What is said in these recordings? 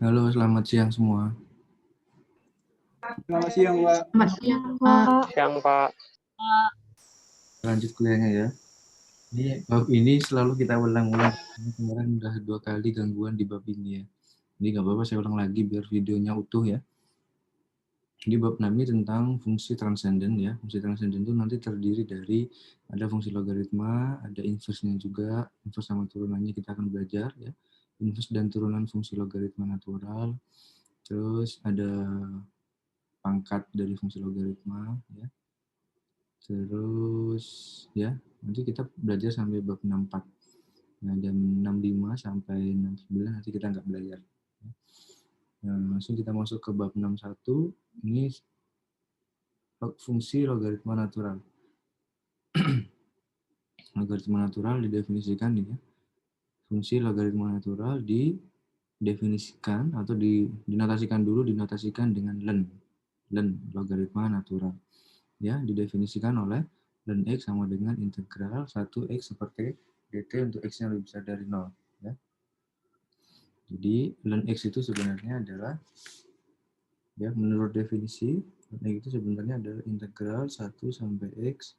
Halo, selamat siang semua. Selamat siang, Pak. Selamat siang, Pak. Siang, Pak. Lanjut kuliahnya ya. Bab ini selalu kita ulang-ulang. Kemarin udah 2 kali gangguan di bab ini ya. Jadi nggak apa-apa, saya ulang lagi biar videonya utuh ya. Jadi bab 6 ini tentang fungsi transenden ya. Fungsi transenden itu nanti terdiri dari ada fungsi logaritma, ada inverse-nya juga. Inverse sama turunannya kita akan belajar ya. Inverse dan turunan fungsi logaritma natural. Terus ada pangkat dari fungsi logaritma ya. Terus ya, nanti kita belajar sampai bab 64. Nah, jam 65 sampai 69 nanti kita nggak belajar. Nah, langsung kita masuk ke bab 61. Ini fungsi logaritma natural. Logaritma natural didefinisikan ya. Fungsi logaritma natural didefinisikan atau dinotasikan dulu, dinotasikan dengan len logaritma natural. Ya, didefinisikan oleh len x sama dengan integral 1x seperti dt untuk x yang lebih besar dari 0 ya. Jadi len x itu sebenarnya adalah ya menurut definisi len x itu sebenarnya adalah integral 1 sampai x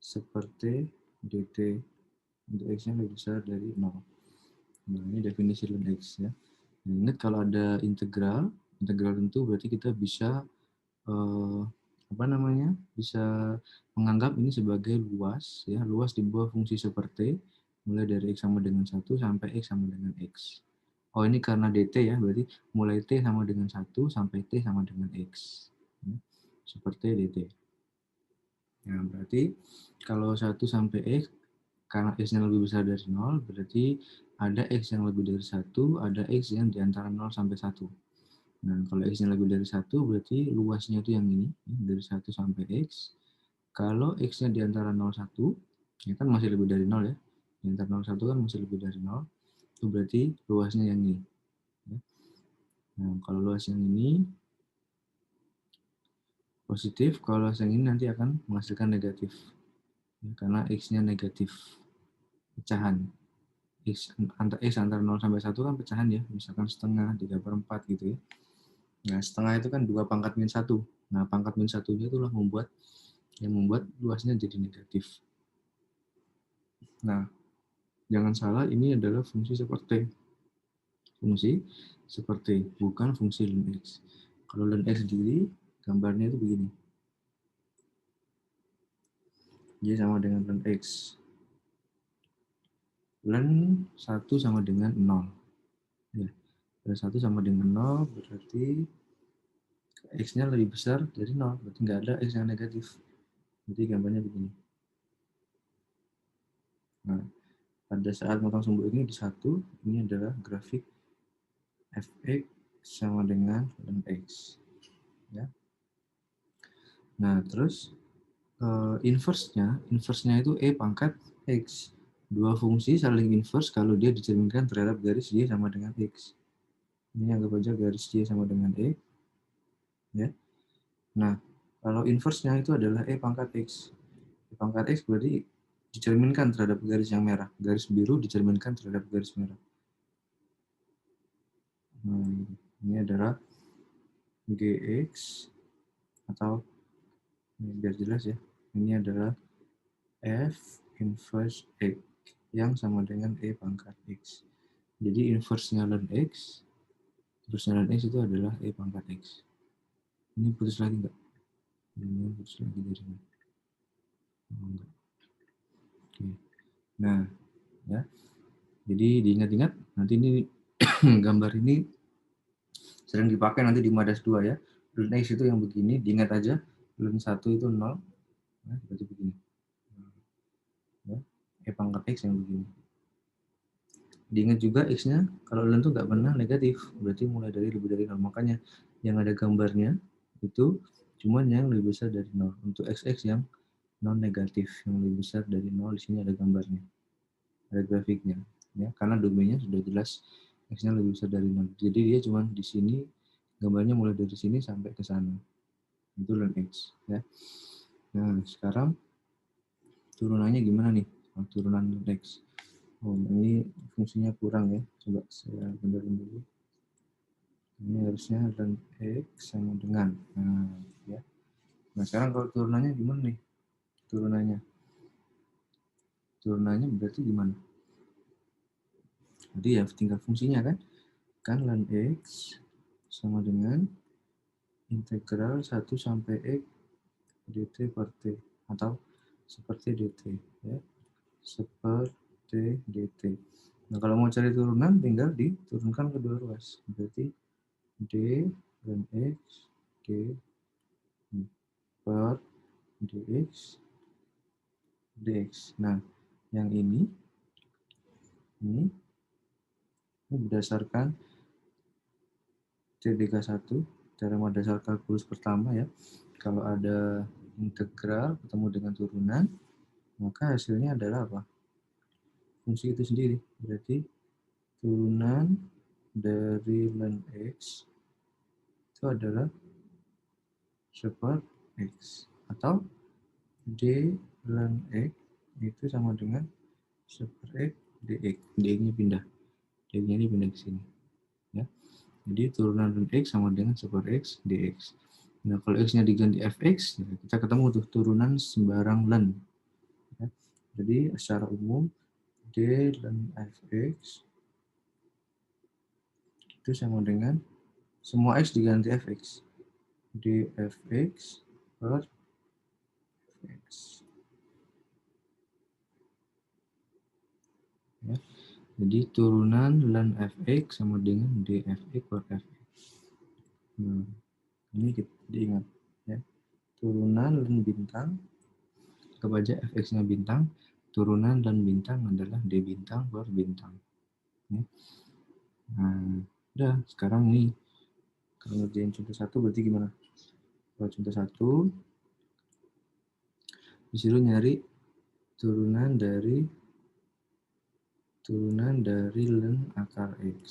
seperti dt untuk x yang lebih besar dari 0. Nah, ini definisi len x ya. Nah, ingat kalau ada integral tentu berarti kita bisa bisa menganggap ini sebagai luas ya, luas di bawah fungsi seperti mulai dari x sama dengan 1 sampai x sama dengan x. Oh, ini karena dt ya, berarti mulai t sama dengan 1 sampai t sama dengan x. Ya, seperti dt. Nah, berarti kalau 1 sampai x, karena x-nya lebih besar dari 0, berarti ada x yang lebih dari 1, ada x yang di antara 0 sampai 1. Nah, kalau x-nya lebih dari 1, berarti luasnya itu yang ini, dari 1 sampai x. Kalau x-nya di antara 0, 1, ya kan masih lebih dari 0 ya. Di antara 0, 1 kan masih lebih dari 0. Itu berarti luasnya yang ini. Nah, kalau luas yang ini positif, kalau luas yang ini nanti akan menghasilkan negatif. Ya, karena x-nya negatif. Pecahan. X antara 0 sampai 1 kan pecahan ya. Misalkan setengah, 3/4 gitu ya. Nah, setengah itu kan 2 pangkat min 1. Nah, pangkat min 1-nya itulah yang membuat luasnya jadi negatif. Nah, jangan salah, ini adalah fungsi seperti. Fungsi seperti, bukan fungsi len x. Kalau len x sendiri, gambarnya itu begini. Y sama dengan len x. Len 1 sama dengan 0. Ya, len 1 sama dengan 0 berarti x-nya lebih besar dari 0. Berarti nggak ada x yang negatif. Jadi gambarnya begini. Nah, pada saat motong sumbu ini di 1, ini adalah grafik fx sama dengan len x. Ya. Nah, terus inverse-nya itu e pangkat x. Dua fungsi saling inverse kalau dia dicerminkan terhadap garis y sama dengan x. Ini anggap aja garis y sama dengan e. Ya. Nah, kalau inverse-nya itu adalah e pangkat x. E pangkat x berarti dicerminkan terhadap garis yang merah. Garis biru dicerminkan terhadap garis merah. Ini adalah gx atau biar jelas ya. Ini adalah f inverse x yang sama dengan e pangkat x. Jadi inverse-nya len x, terusnya len x itu adalah e pangkat x. Ini putus lagi enggak? Ini putus lagi dari sini. Oh, enggak. Oke. Nah, ya. Jadi diingat-ingat, nanti ini gambar ini sering dipakai nanti di Madas 2 ya. Len x itu yang begini, diingat aja. Len 1 itu 0. Nah, seperti begini. Ya. E pangkat x yang begini. Diingat juga x-nya, kalau len itu nggak pernah negatif, berarti mulai dari lebih dari 0. Makanya yang ada gambarnya itu cuman yang lebih besar dari 0. Untuk x yang non negatif, yang lebih besar dari 0, di sini ada gambarnya, ada grafiknya. Ya, karena domainnya sudah jelas x-nya lebih besar dari 0. Jadi dia cuma di sini, gambarnya mulai dari sini sampai ke sana. Itu len x. Ya. Nah, sekarang turunannya gimana nih? Turunan len x. Oh, ini fungsinya kurang ya. Coba saya benerin dulu. Ini harusnya ln X sama dengan. Nah, ya. Nah, sekarang kalau turunannya gimana nih? Turunannya berarti gimana? Jadi ya tinggal fungsinya kan? Kan ln X sama dengan integral 1 sampai X dt per T. Atau seperti dt. Ya. Seperti dt. Nah, kalau mau cari turunan, tinggal diturunkan kedua ruas. Berarti d ln X d per dx dx. Nah, yang ini berdasarkan TDK1, teorema dasar kalkulus pertama ya. Kalau ada integral ketemu dengan turunan, maka hasilnya adalah apa? Fungsi itu sendiri. Berarti turunan dari ln X itu adalah super X. Atau D ln X itu sama dengan super X dx. dx-nya pindah. dx-nya ini pindah ke sini. Ya. Jadi turunan ln X sama dengan super X dx. Nah, kalau X-nya diganti Fx, ya kita ketemu tuh turunan sembarang ln. Ya. Jadi secara umum D ln Fx itu sama dengan semua X diganti Fx. dfx per Fx. Ya. Jadi turunan ln Fx sama dengan dfx per Fx. Nah, ini kita diingat. Ya. Turunan ln bintang kebaca Fx-nya bintang, turunan dan bintang adalah D bintang per bintang. Ya. Nah, udah sekarang nih kalau ngerjain contoh 1 berarti gimana? Kalau contoh 1 disuruh nyari turunan dari ln akar X.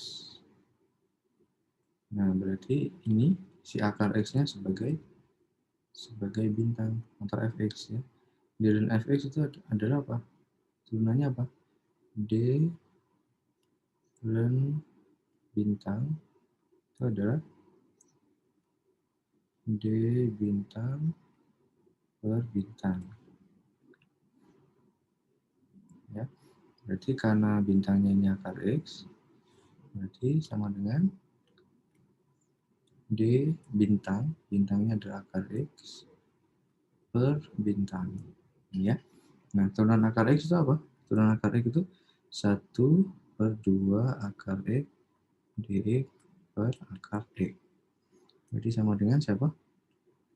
Nah, berarti ini si akar X-nya sebagai bintang atau Fx ya. Di ln Fx itu adalah apa? Turunannya apa? D ln bintang itu adalah D bintang per bintang. Ya. Berarti karena bintangnya ini akar X, berarti sama dengan D bintangnya adalah akar X per bintang. Ya. Nah, turunan akar X itu apa? Turunan akar X itu 1 per 2 akar X dx per akar X. Berarti sama dengan siapa?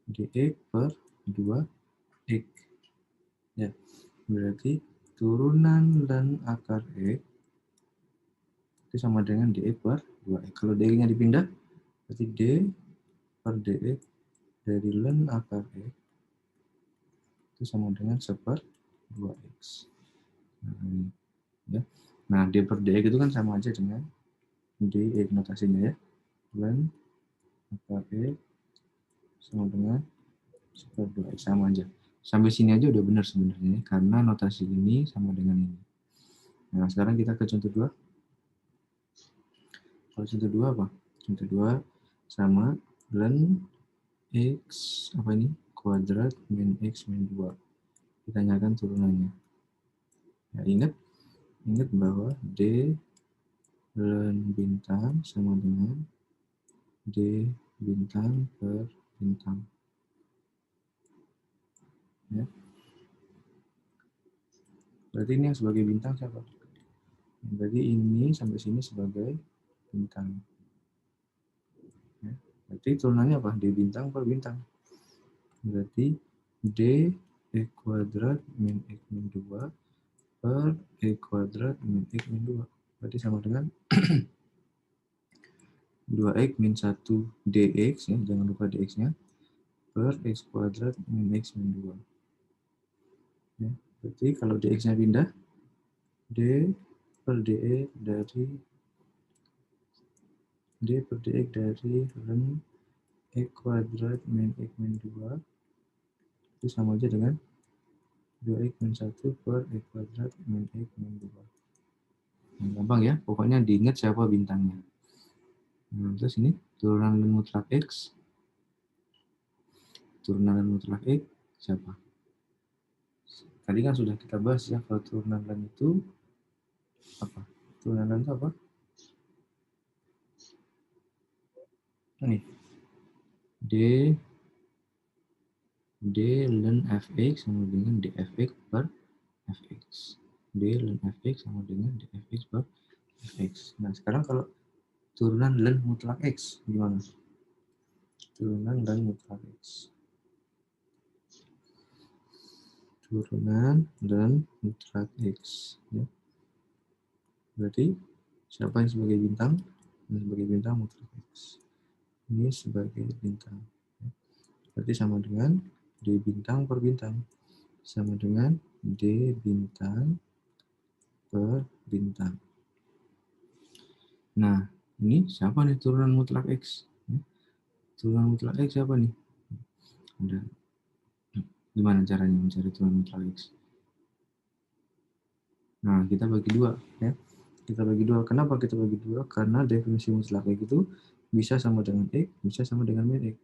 dx per 2x. Ya. Berarti turunan ln akar X itu sama dengan dx per 2x. Kalau dx-nya dipindah, berarti d per dx dari ln akar X itu sama dengan 1 per 2x. Nah, ya. Nah, d per dx itu kan sama aja dengan dx notasinya ya. Ln akar X sama dengan 1 per 2x, sama aja. Sampai sini aja udah benar sebenarnya, karena notasi ini sama dengan ini. Nah, sekarang kita ke contoh 2. Kalau contoh 2 apa? Contoh 2 sama ln X, apa ini? Kuadrat min X min 2. Ditanyakan turunannya. Ya, ingat bahwa D ln bintang sama dengan D bintang per bintang. Ya. Berarti ini yang sebagai bintang siapa? Berarti ini sampai sini sebagai bintang. Ya. Berarti turunannya apa? D bintang per bintang. Berarti D E kuadrat min X min 2 per E kuadrat min X min 2. Berarti sama dengan 2X min 1 dx, ya, jangan lupa dx-nya, per X kuadrat min X min 2. Ya. Berarti kalau dx-nya pindah, D per dx dari ln X kuadrat min X min 2 itu sama aja dengan 2X min 1 per X kuadrat min X min 2. Nah, gampang ya, pokoknya diingat siapa bintangnya. Nah, terus ini Turunan ln mutlak X. Turunan ln mutlak X siapa? Tadi kan sudah kita bahas ya, kalau turunan ln itu apa? Turunan ln itu apa? Ini. D ln fx sama dengan dfx per fx. D ln fx sama dengan dfx per fx. Nah, sekarang kalau turunan ln mutlak X gimana? Turunan ln mutlak X. Turunan ln mutlak X. Ya. Berarti siapa yang sebagai bintang? Yang sebagai bintang mutlak X. Ini sebagai bintang. Berarti sama dengan D bintang per bintang. Sama dengan D bintang per bintang. Nah, ini siapa nih turunan mutlak X? Turunan mutlak X siapa nih? Ada. Gimana caranya mencari turunan mutlak X? Nah, kita bagi dua. Ya. Kita bagi dua. Kenapa kita bagi dua? Karena definisi mutlak X itu bisa sama dengan X, bisa sama dengan min X.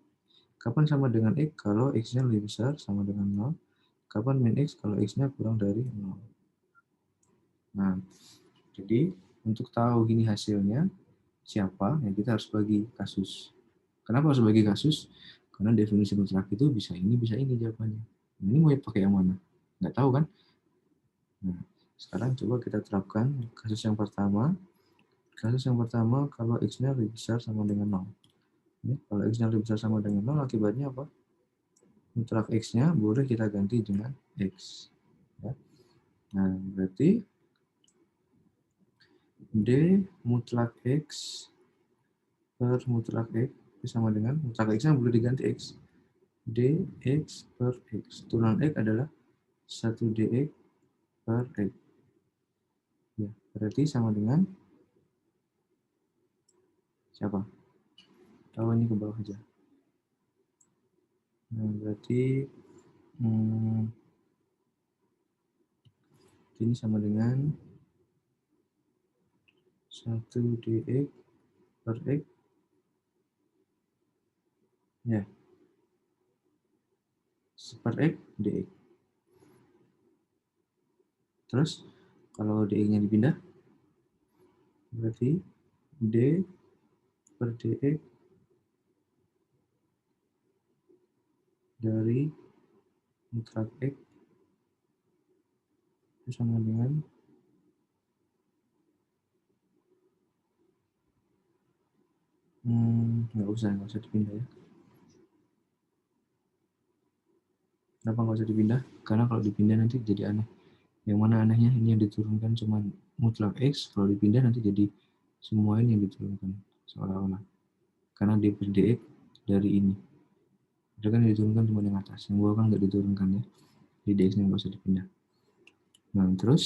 Kapan sama dengan X? Kalau X-nya lebih besar sama dengan 0. Kapan min X? Kalau X-nya kurang dari 0. Nah, jadi untuk tahu ini hasilnya siapa, ya kita harus bagi kasus. Kenapa harus bagi kasus? Karena definisi mutlak itu bisa ini jawabannya. Ini mau pakai yang mana? Nggak tahu kan? Nah, sekarang coba kita terapkan kasus yang pertama. Kasus yang pertama, kalau X-nya lebih besar sama dengan 0. Ya, kalau X-nya lebih besar sama dengan 0, akibatnya apa? Mutlak X-nya boleh kita ganti dengan X. Ya. Nah, berarti D mutlak X per mutlak X itu sama dengan mutlak X-nya boleh diganti X. Dx per X. Turunan X adalah 1 dx per X. Ya, berarti sama dengan siapa? Tahu ini ke bawah aja. Nah, berarti ini sama dengan 1 dx per X. Ya. Per X dx. Terus, kalau dx-nya dipindah, berarti d per dx dari mutlak X itu sama dengan nggak usah dipindah ya. Kenapa nggak usah dipindah? Karena kalau dipindah nanti jadi aneh. Yang mana anehnya? Ini yang diturunkan cuma mutlak X, kalau dipindah nanti jadi semua ini yang diturunkan seolah-olah. Karena d per dx dari ini. Ada kan yang diturunkan cuma yang atas, yang bawah kan nggak diturunkan ya. Di dx-nya nggak usah dipindah. Nah, terus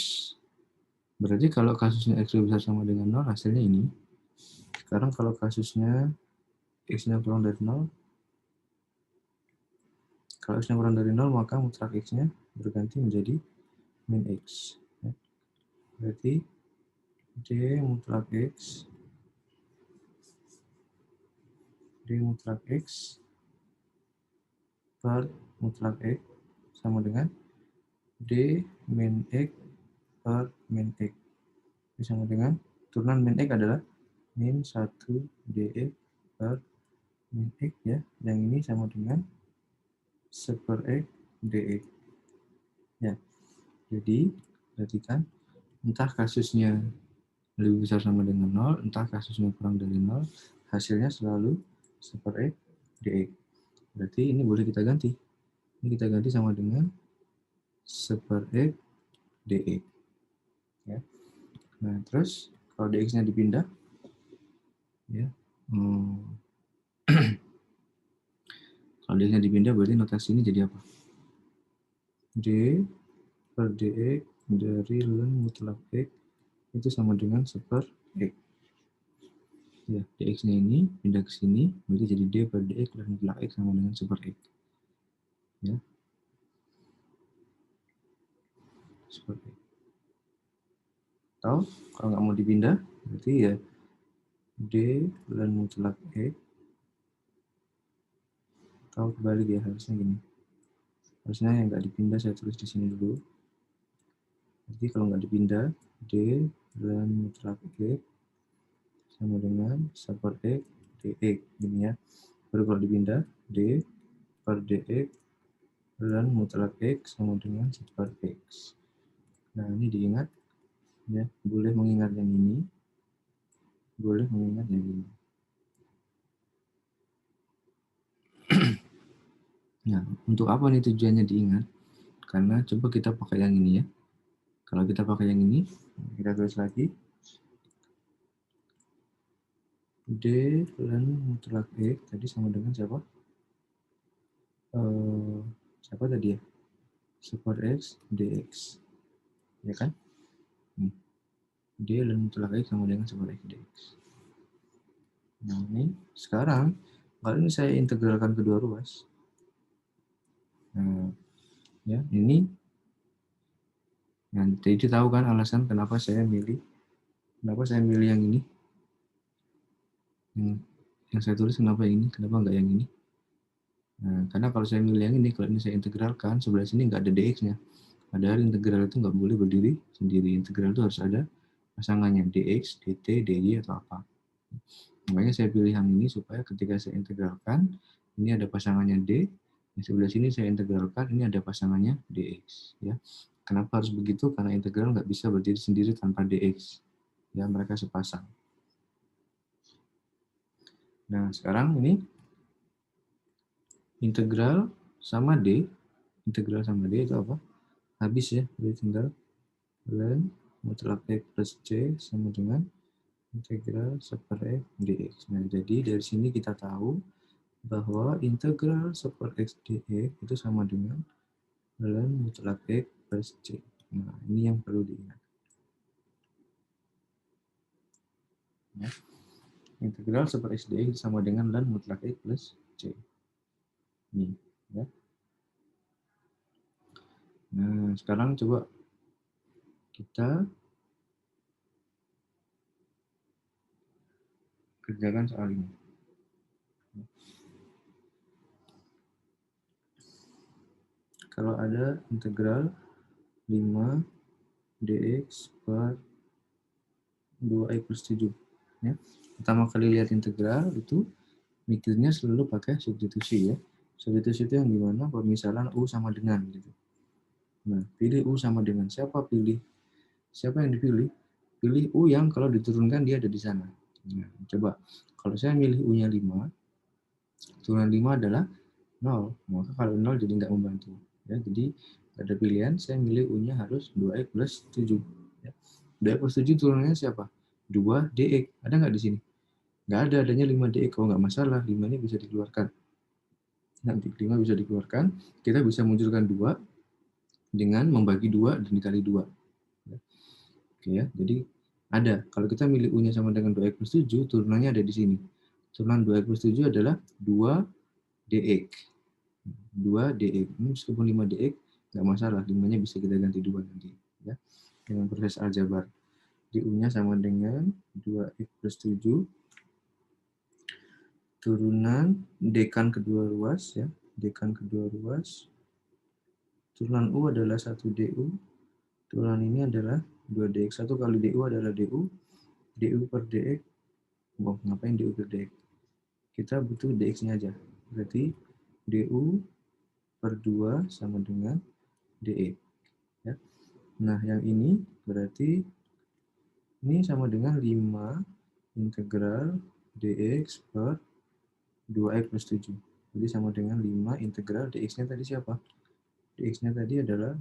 berarti kalau kasusnya X lebih besar sama dengan 0, hasilnya ini. Sekarang kalau kasusnya X-nya kurang dari 0, kalau X-nya kurang dari 0, maka mutlak X-nya berganti menjadi min X. Ya. Berarti D mutlak X per mutlak X sama dengan D min X per min X. Ini sama dengan turunan min X adalah min 1 dx per min X ya. Yang ini sama dengan 1 per X dx. Ya. Jadi, perhatikan entah kasusnya lebih besar sama dengan 0, entah kasusnya kurang dari 0, hasilnya selalu 1 per X dx. Berarti ini boleh kita ganti. Ini kita ganti sama dengan 1 per X dx. Ya. Nah, terus kalau dx-nya dipindah, ya, kalau dx-nya dipindah berarti notasi ini jadi apa? D per dx dari ln mutlak X itu sama dengan 1 per X. Ya, dx-nya ini pindah ke sini, berarti jadi D per dx ln mutlak X sama dengan 1 per X. Ya. 1 per X. Atau kalau nggak mau dipindah, berarti ya D ln mutlak X Atau kebalik ya, harusnya gini. Harusnya yang nggak dipindah saya tulis di sini dulu. Jadi kalau nggak dipindah, D ln mutlak X sama dengan super X dx, gini ya. Baru kalau dipindah, D per dx ln mutlak X sama dengan super X. Nah, ini diingat, ya. Boleh mengingat yang ini, boleh mengingat yang ini. Nah, untuk apa nih tujuannya diingat? Karena coba kita pakai yang ini ya. Kalau kita pakai yang ini, kita tulis lagi. D ln mutlak X tadi sama dengan siapa? Siapa tadi ya? Super X dx. Ya kan? D ln mutlak X sama dengan super X dx. Nah, ini sekarang, kalau ini saya integralkan kedua ruas. Nah, ya, ini. Nah, jadi tahu kan alasan kenapa saya milih yang ini? Yang saya tulis kenapa ini? Kenapa enggak yang ini? Nah, karena kalau saya milih yang ini, kalau ini saya integralkan, sebelah sini nggak ada dx-nya. Padahal integral itu nggak boleh berdiri sendiri. Integral itu harus ada pasangannya, dx, dt, dy, atau apa. Makanya saya pilih yang ini supaya ketika saya integralkan, ini ada pasangannya d, di sebelah sini saya integralkan, ini ada pasangannya dx. Ya. Kenapa harus begitu? Karena integral nggak bisa berdiri sendiri tanpa dx. Ya, mereka sepasang. Nah, sekarang ini integral sama D itu apa? Habis ya, jadi tinggal ln mutlak X plus C sama dengan integral super X dx. Nah, jadi dari sini kita tahu bahwa integral super X dx itu sama dengan ln mutlak X plus C. Nah, ini yang perlu diingat. Ya. Integral super X dx sama dengan ln mutlak X plus C. Ini, ya. Nah, sekarang coba kita kerjakan soal ini. Kalau ada integral 5 dx per 2x plus 7. Ya. Pertama kali lihat integral itu mikirnya selalu pakai substitusi ya. Substitusi itu yang gimana? Pemisalan U sama dengan gitu. Nah, pilih U sama dengan siapa pilih? Siapa yang dipilih? Pilih U yang kalau diturunkan dia ada di sana. Nah, coba kalau saya milih U-nya 5, turunan 5 adalah 0. Maka kalau 0 jadi nggak membantu. Ya, jadi ada pilihan, saya milih U-nya harus 2x plus 7. Ya. 2x plus 7 turunannya siapa? 2 dx. Ada nggak di sini? Nggak ada, adanya 5 dx. Kalau nggak masalah, 5 ini bisa dikeluarkan. Nanti 5 bisa dikeluarkan, kita bisa munculkan 2 dengan membagi 2 dan dikali 2. Oke ya, jadi ada. Kalau kita milih U-nya sama dengan 2x plus 7, turunannya ada di sini. Turunan 2x plus 7 adalah 2 dx. 2 dx. Meskipun 5 dx, nggak masalah. 5-nya bisa kita ganti 2 nanti. Ya. Dengan proses aljabar. Di U-nya sama dengan 2x plus 7. Turunan dekan kedua ruas. Ya. Dekan kedua ruas. Turunan U adalah 1 du. Turunan ini adalah 2 dx. 1 kali du adalah du. Du per dx. Wow, ngapain du per dx? Kita butuh dx-nya aja. Berarti du per 2 sama dengan dx. Ya. Nah, yang ini berarti ini sama dengan 5 integral dx per 2x plus 7. Jadi sama dengan 5 integral dx-nya tadi siapa? Dx-nya tadi adalah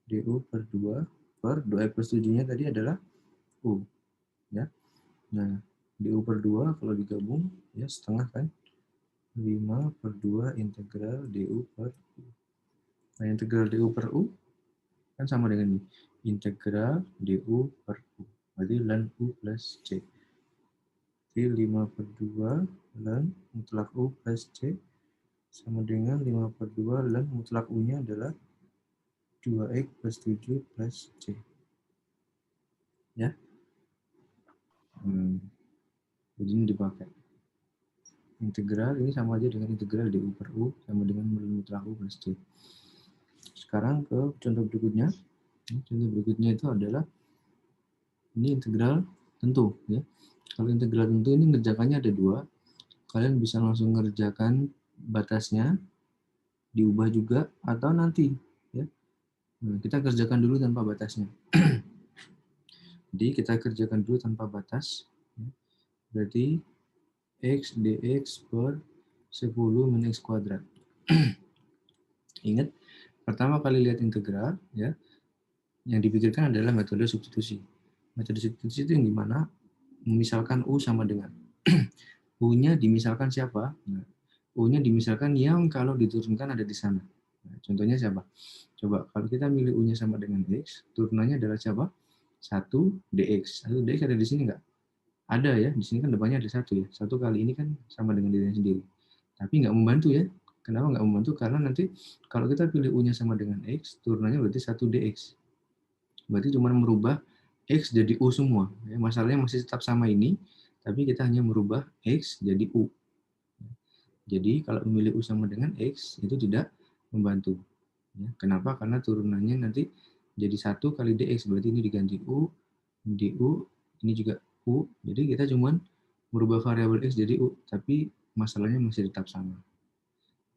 du per 2 per 2x plus 7-nya tadi adalah u. Ya. Nah, du per 2 kalau digabung, ya setengah kan? 5 per 2 integral du per u. Nah, integral du per u kan sama dengan ini. Integral du per u. Berarti ln u plus c. Jadi 5 per 2 ln mutlak u plus c sama dengan 5 per 2 ln mutlak u-nya adalah 2x plus 7 plus c. Ya. Jadi ini dipakai. integral ini sama aja dengan integral du per u sama dengan mutlak u plus c. Sekarang ke contoh berikutnya. Contoh berikutnya itu adalah ini integral tentu ya. Kalau integral tentu ini ngerjakannya ada dua. Kalian bisa langsung ngerjakan batasnya, diubah juga atau nanti ya. Nah, kita kerjakan dulu tanpa batasnya. Jadi kita kerjakan dulu tanpa batas. Berarti x dx per 10 min x kuadrat. Ingat, pertama kali lihat integral ya, yang dipikirkan adalah metode substitusi. Metode substitusi itu yang dimana misalkan u sama dengan u-nya dimisalkan siapa? Nah, u-nya dimisalkan yang kalau diturunkan ada di sana. Nah, contohnya siapa? Coba kalau kita milih u-nya sama dengan x, turunannya adalah siapa? 1 dx. 1 dx ada di sini nggak? Ada ya, di sini kan depannya ada 1 ya. 1 kali ini kan sama dengan dirinya sendiri. Tapi nggak membantu ya. Kenapa nggak membantu? Karena nanti kalau kita pilih u-nya sama dengan x, turunannya berarti 1 dx. Berarti cuma merubah x jadi u semua. Masalahnya masih tetap sama ini, tapi kita hanya merubah x jadi u. Jadi kalau memilih u sama dengan x itu tidak membantu. Kenapa? Karena turunannya nanti jadi 1 kali dx, berarti ini diganti u, du, ini juga u. Jadi kita cuma merubah variabel x jadi u, tapi masalahnya masih tetap sama.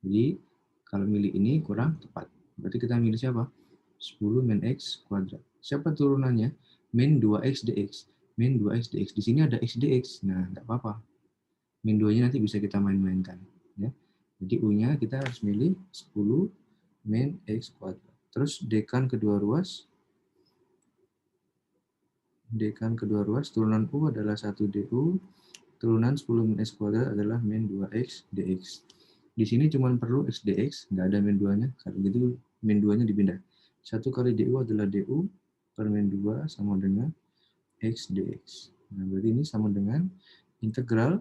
Jadi kalau milih ini kurang tepat. Berarti kita milih siapa? 10 min x kuadrat. Siapa turunannya? Min 2x dx. Min 2x dx. Di sini ada x dx. Nah, enggak apa-apa. Min 2-nya nanti bisa kita main-mainkan. Ya. Jadi U-nya kita harus milih 10 min x kuadrat. Terus dekan kedua ruas. Dekan kedua ruas, turunan U adalah 1 du. Turunan 10 min x kuadrat adalah min 2x dx. Di sini cuma perlu x dx, nggak ada min 2-nya. Kalau gitu min 2-nya dipindah. 1 kali du adalah du per min 2 sama dengan x dx. Nah, berarti ini sama dengan integral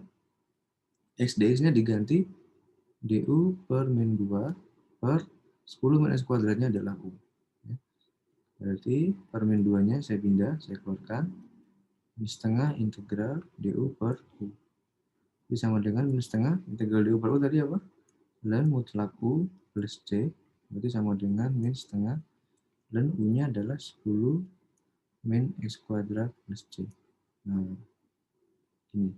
x dx-nya diganti du per min 2 per 10 min x kuadratnya adalah u. Berarti per min 2-nya saya pindah, saya keluarkan. Min setengah integral du per u. Ini sama dengan min setengah integral du per u tadi apa? Ln mutlak u plus c. Berarti sama dengan min setengah ln u-nya adalah 10 min x kuadrat plus c. Nah, ini.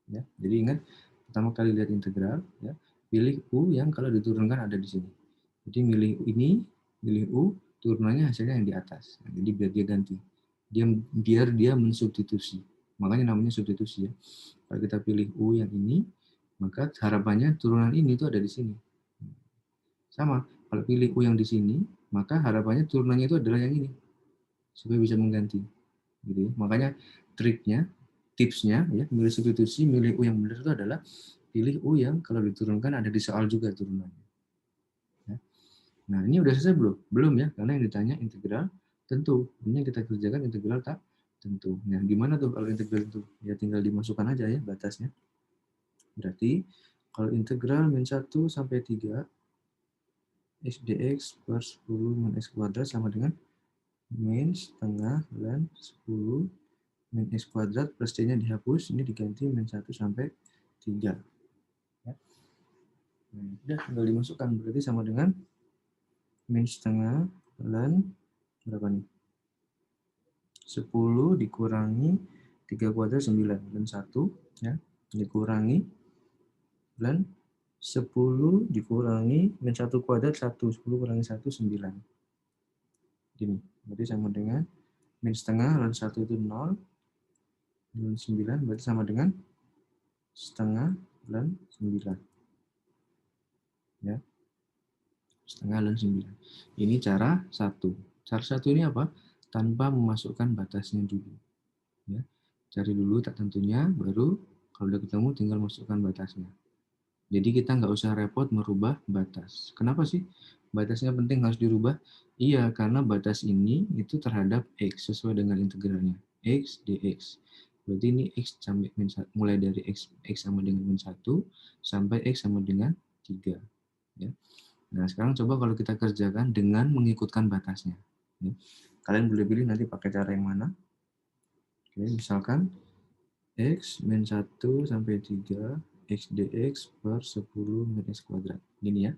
Ya. Jadi ingat, pertama kali lihat integral, ya, pilih u yang kalau diturunkan ada di sini. Jadi milih ini, milih u, turunannya hasilnya yang di atas. Nah, jadi biar dia ganti. Biar dia mensubstitusi. Makanya namanya substitusi ya. Kalau kita pilih u yang ini, maka harapannya turunan ini itu ada di sini. Sama, kalau pilih u yang di sini, maka harapannya turunannya itu adalah yang ini. Supaya bisa mengganti. Gitu ya. Makanya triknya, tipsnya, ya, milih substitusi, milih u yang benar itu adalah pilih u yang kalau diturunkan ada di soal juga turunannya. Ya. Nah, ini udah selesai belum? Belum ya, karena yang ditanya integral tentu. Ini kita kerjakan integral tak tentu. Nah, gimana tuh kalau integral itu? Ya tinggal dimasukkan aja ya batasnya. Berarti kalau integral min 1 sampai 3 x dx per 10 min x kuadrat sama dengan min setengah ln 10 min x kuadrat plus c-nya dihapus, ini diganti min 1 sampai 3. Ya. Nah, udah tinggal dimasukkan, berarti sama dengan min setengah ln berapa nih? 10 dikurangi 3 kuadrat 9, ln 1 ya, dikurangi ln 10 dikurangi min 1 kuadrat 1, 10 kurangi 1 9. Gini, berarti sama dengan min setengah ln 1 itu 0, ln 9 berarti sama dengan setengah ln 9. Ya. Setengah ln 9. Ini cara 1. Cara 1 ini apa? Tanpa memasukkan batasnya dulu. Ya. Cari dulu tak tentunya, baru kalau udah ketemu tinggal masukkan batasnya. Jadi kita nggak usah repot merubah batas. Kenapa sih batasnya penting harus dirubah? Iya, karena batas ini itu terhadap x sesuai dengan integralnya. X dx. Berarti ini x sampai mulai dari x sama dengan min 1 sampai x sama dengan 3. Ya. Nah, sekarang coba kalau kita kerjakan dengan mengikutkan batasnya. Kalian boleh pilih nanti pakai cara yang mana. Oke, misalkan x min 1 sampai 3 X dx per 10 min X kuadrat. Gini ya.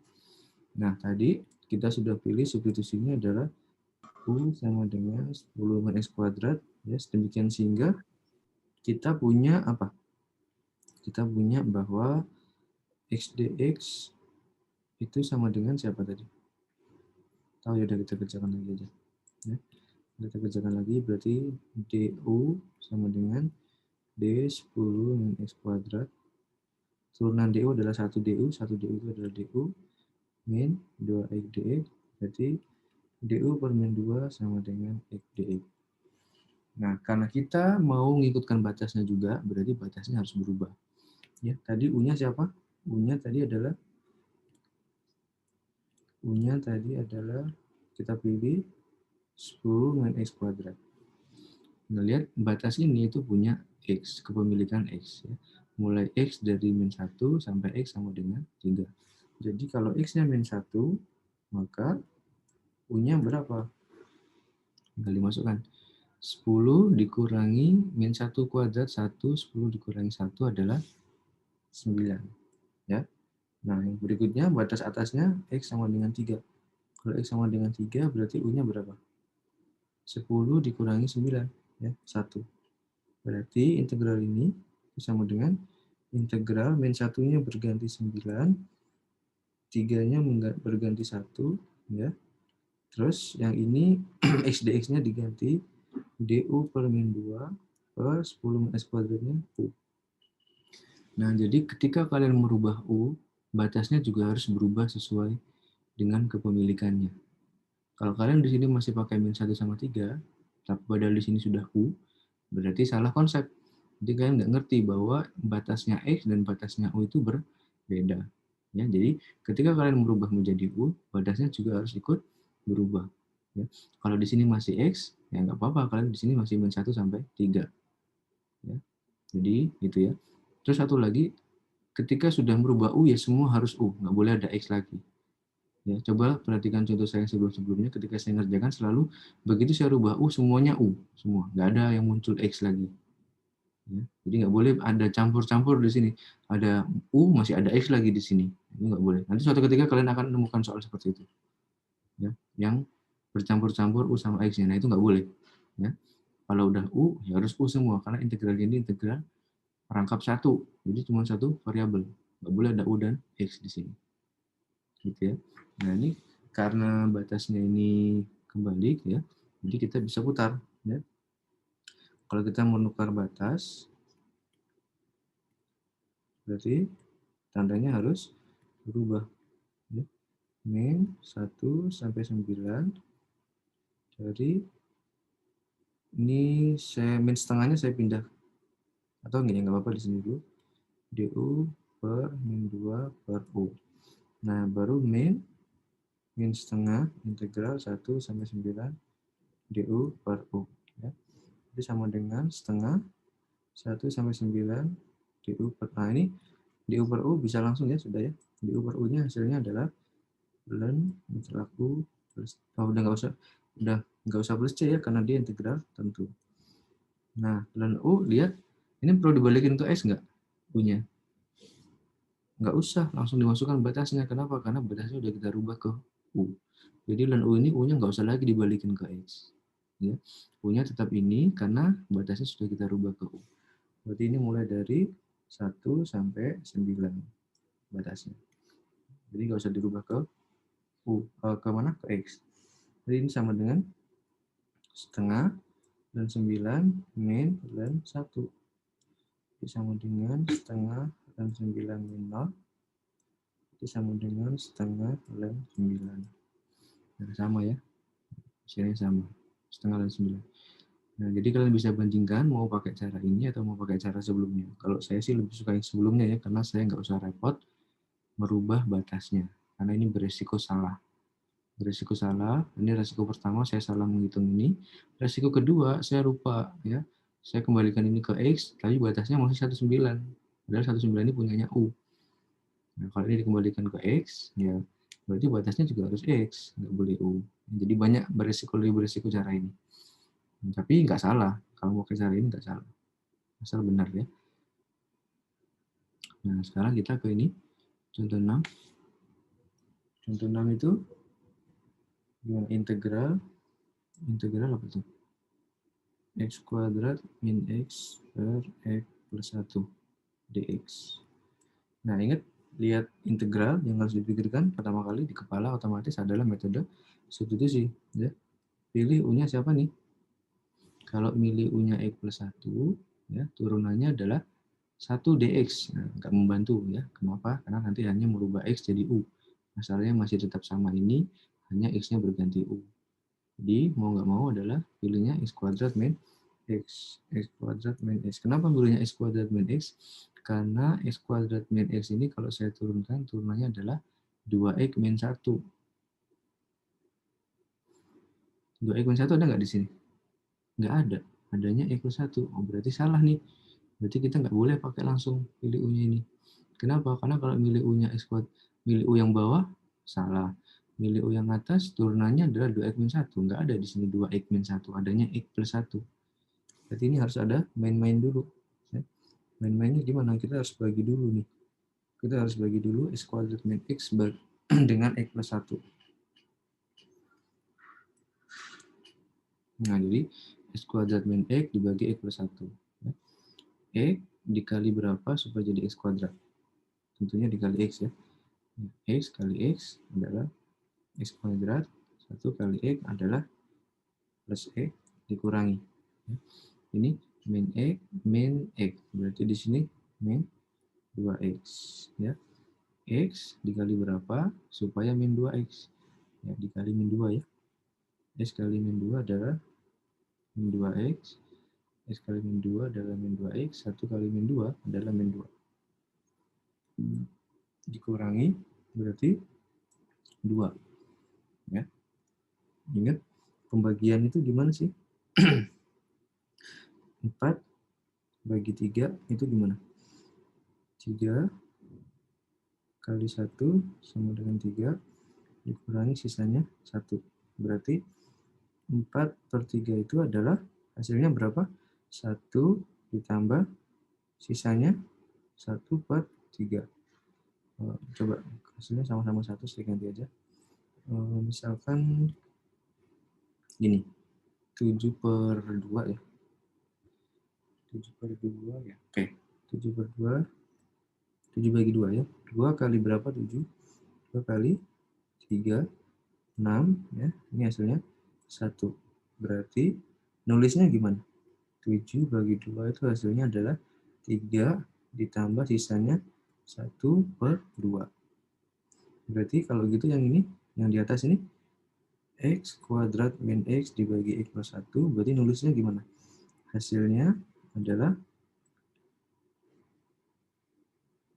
Nah, tadi kita sudah pilih substitusinya adalah U sama dengan 10 min X kuadrat. Ya, sedemikian sehingga kita punya apa? Kita punya bahwa X dx itu sama dengan siapa tadi? Tahu ya, udah kita kerjakan lagi aja. Ya. Kita kerjakan lagi, berarti du sama dengan d10 min X kuadrat. Turunan du adalah 1 du itu adalah du min 2x dx, berarti du per min 2 sama dengan x dx. Nah, karena kita mau mengikutkan batasnya juga, berarti batasnya harus berubah. Ya, tadi U-nya siapa? U-nya tadi adalah kita pilih 10 min X kuadrat. Nah, lihat batas ini itu punya X, kepemilikan X. Ya. Mulai X dari min 1 sampai X sama dengan 3. Jadi kalau X-nya min 1, maka U-nya berapa? Tinggal dimasukkan. 10 dikurangi min 1 kuadrat, 10 dikurangi 1 adalah 9. Ya. Nah, yang berikutnya batas atasnya X sama dengan 3. Kalau X sama dengan 3, berarti U-nya berapa? 10 dikurangi 9. Ya, 1. Berarti integral ini sama dengan integral min 1-nya berganti 9, 3-nya berganti 1, ya. Terus yang ini X dx-nya diganti du per min 2 per 10 min X kuadratnya U. Nah, jadi ketika kalian merubah U, batasnya juga harus berubah sesuai dengan kepemilikannya. Kalau kalian di sini masih pakai min 1 sama 3, tapi padahal di sini sudah U, berarti salah konsep. Jadi kalian nggak ngerti bahwa batasnya X dan batasnya U itu berbeda. Ya, jadi ketika kalian merubah menjadi U, batasnya juga harus ikut berubah. Ya. Kalau di sini masih X, ya nggak apa-apa, kalian di sini masih min 1 sampai 3. Ya. Jadi itu ya. Terus satu lagi, ketika sudah merubah U, ya semua harus U, nggak boleh ada X lagi. Ya, coba perhatikan contoh saya sebelum-sebelumnya, ketika saya ngerjakan selalu begitu saya rubah U, semuanya U, semua, nggak ada yang muncul X lagi. Ya, jadi nggak boleh ada campur-campur di sini. Ada U, masih ada X lagi di sini. Ini nggak boleh. Nanti suatu ketika kalian akan menemukan soal seperti itu. Ya, yang bercampur-campur U sama X-nya. Nah, itu nggak boleh. Ya. Kalau udah U, ya harus U semua. Karena integral ini integral perangkap satu. Jadi cuma satu variabel. Nggak boleh ada U dan X di sini. Gitu ya. Nah, ini karena batasnya ini kembali, ya, jadi kita bisa putar. Ya. Kalau kita menukar batas, berarti tandanya harus berubah. Ya. Min 1 sampai 9 dari ini saya min setengahnya saya pindah. Atau nggak apa-apa di sini dulu. du per min 2 per U. Nah, baru min setengah integral 1 sampai 9 du per U. Ya. Jadi sama dengan setengah 1 sampai 9 du per U. Nah, ini du per U bisa langsung ya, sudah ya. Du per U-nya hasilnya adalah ln berlaku plus, udah nggak usah plus C ya, karena dia integral tentu. Nah, ln U, lihat, ini perlu dibalikin ke S nggak? U-nya? Nggak usah, langsung dimasukkan batasnya. Kenapa? Karena batasnya udah kita rubah ke U. Jadi ln U ini U-nya nggak usah lagi dibalikin ke X. Ya. U-nya tetap ini karena batasnya sudah kita rubah ke U. Berarti ini mulai dari 1 sampai 9 batasnya. Jadi nggak usah dirubah ke U, ke mana? Ke X. Jadi ini sama dengan setengah dan 9 min ln 1. Jadi sama dengan setengah dan 9 min 0. Jadi sama dengan setengah ln 9. Nah, sama ya. Hasilnya sama. Setengah ln 9. Nah, jadi kalian bisa bandingkan mau pakai cara ini atau mau pakai cara sebelumnya. Kalau saya sih lebih suka yang sebelumnya ya, karena saya nggak usah repot merubah batasnya. Karena ini beresiko salah. Beresiko salah, ini resiko pertama saya salah menghitung ini. Resiko kedua saya lupa ya. Saya kembalikan ini ke X, tapi batasnya masih 19. Padahal 19 ini punyanya U. Nah, kalau ini dikembalikan ke X, ya berarti batasnya juga harus X, nggak boleh U. Jadi banyak lebih beresiko cara ini. Tapi nggak salah, kalau mau ke cara ini nggak salah. Asal benar ya. Nah, sekarang kita ke ini. Contoh 6. Contoh 6 itu integral apa tuh? X kuadrat min X per X plus 1 dx. Nah, ingat, lihat integral yang harus dipikirkan pertama kali di kepala otomatis adalah metode substitusi. Ya. Pilih U-nya siapa nih? Kalau milih U-nya X plus 1, ya, turunannya adalah 1 dx. Nah, nggak membantu ya. Kenapa? Karena nanti hanya merubah X jadi U. Masalahnya masih tetap sama ini, hanya X-nya berganti U. Jadi, mau nggak mau adalah pilihnya X kuadrat min X. X kuadrat min X. Kenapa pilihnya X kuadrat min X? Karena X kuadrat min X ini kalau saya turunkan, turunannya adalah 2X min 1. 2X min 1 ada nggak di sini? Nggak ada. Adanya X plus 1. Oh, berarti salah nih. Berarti kita nggak boleh pakai langsung pilih U-nya ini. Kenapa? Karena kalau milih U-nya X kuadrat, milih U yang bawah, salah. Milih U yang atas, turunannya adalah 2X min 1. Nggak ada di sini 2X min 1. Adanya X plus 1. Berarti ini harus ada main-main dulu. Ya. Main-mainnya gimana? Kita harus bagi dulu nih. Kita harus bagi dulu X kuadrat min X dengan X plus 1. Nah, jadi X kuadrat min X dibagi X plus 1. Ya. X dikali berapa supaya jadi X kuadrat? Tentunya dikali X ya. X kali X adalah X kuadrat. 1 kali X adalah plus X dikurangi. Ya. Ini min X. Berarti di sini min 2X. Ya. X dikali berapa supaya min 2X. Ya, dikali min 2 ya. X kali min 2 adalah min 2X. X kali min 2 adalah min 2X. 1 kali min 2 adalah min 2. Dikurangi berarti 2. Ya. Ingat, pembagian itu gimana sih? 4 bagi 3 itu gimana? 3 kali 1 sama dengan 3 dikurangi sisanya 1. Berarti 4/3 itu adalah hasilnya berapa? 1 ditambah sisanya 1/3. Coba hasilnya sama-sama 1, saya ganti aja. Misalkan gini, 7/2 ya. 7/2 ya. Oke, 7/2, 7 bagi 2 ya. 2 kali berapa 7? 2 kali 3, 6 ya. Ini hasilnya 1. Berarti nulisnya gimana? 7 bagi 2 itu hasilnya adalah 3 ditambah sisanya 1/2. Berarti kalau gitu yang ini, yang di atas ini, X kuadrat min X dibagi X plus 1, berarti nulisnya gimana? Hasilnya adalah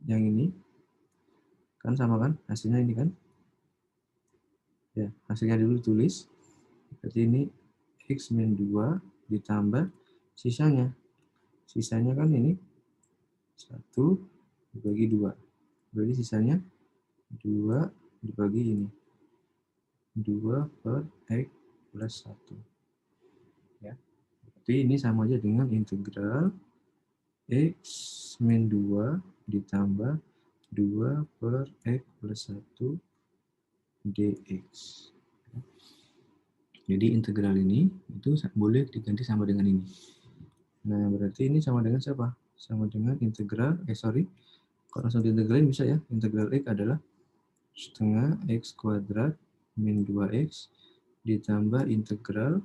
yang ini, kan sama kan? Hasilnya ini kan? Ya, hasilnya dulu tulis. Berarti ini X min 2 ditambah sisanya. Sisanya kan ini 1 dibagi 2. Berarti sisanya 2 dibagi ini. 2 per X plus 1. Ya. Berarti ini sama aja dengan integral X min 2 ditambah 2 per X plus 1 dx. Jadi integral ini itu boleh diganti sama dengan ini. Nah, berarti ini sama dengan siapa? Sama dengan integral, kalau langsung diintegralin bisa ya. Integral X adalah setengah X kuadrat min 2X ditambah integral